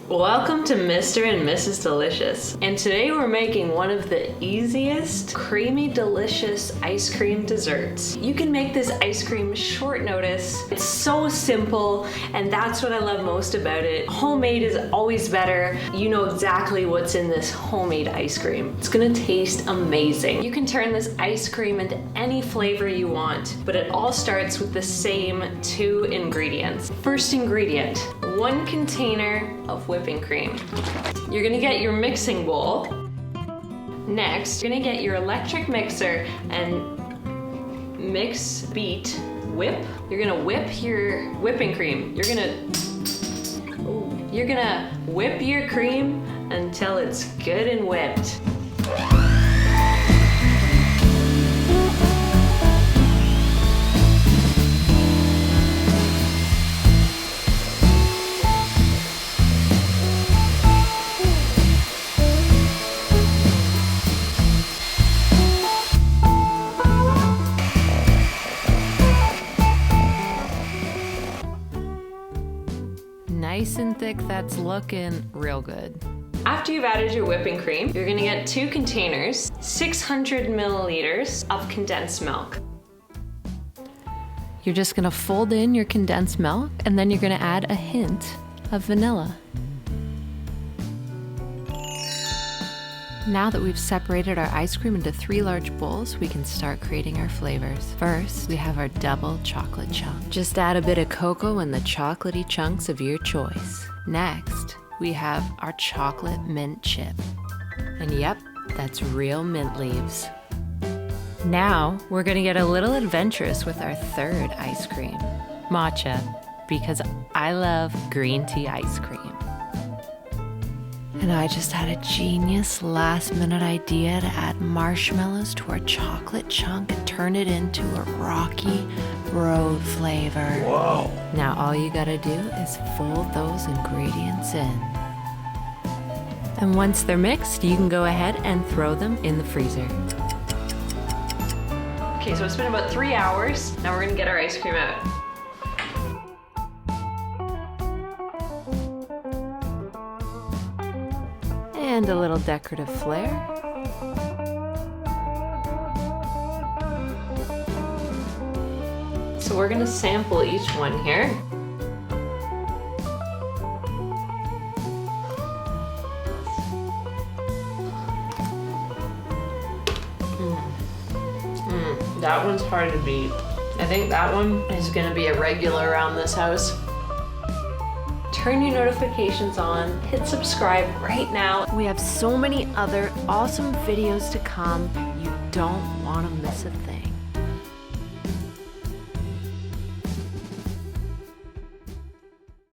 Welcome to Mr. and Mrs. Delicious, and today we're making one of the easiest creamy delicious ice cream desserts. You can make this ice cream short notice. It's so simple, and that's what I love most about it. Homemade is always better. You know exactly what's in this homemade ice cream. It's gonna taste amazing. You can turn this ice cream into any flavor you want, but it all starts with the same 2 ingredients. First ingredient, 1 container of whipping cream. You're gonna get your mixing bowl. Next, you're gonna get your electric mixer and mix, beat, whip. You're gonna whip your whipping cream. You're gonna whip your cream until it's good and whipped. Nice and thick, that's looking real good. After you've added your whipping cream, you're gonna get 2 containers, 600 milliliters of condensed milk. You're just gonna fold in your condensed milk and then you're gonna add a hint of vanilla. Now that we've separated our ice cream into 3 large bowls, we can start creating our flavors. First, we have our double chocolate chunk. Just add a bit of cocoa and the chocolatey chunks of your choice. Next, we have our chocolate mint chip. And yep, that's real mint leaves. Now, we're gonna get a little adventurous with our 3rd ice cream, matcha, because I love green tea ice cream. And I just had a genius last-minute idea to add marshmallows to our chocolate chunk and turn it into a rocky road flavor. Whoa! Now all you gotta do is fold those ingredients in. And once they're mixed, you can go ahead and throw them in the freezer. Okay, so it's been about 3 hours. Now we're gonna get our ice cream out. And a little decorative flair. So we're gonna sample each one here. That one's hard to beat. I think that one is gonna be a regular around this house. Turn your notifications on, hit subscribe right now. We have so many other awesome videos to come. You don't want to miss a thing.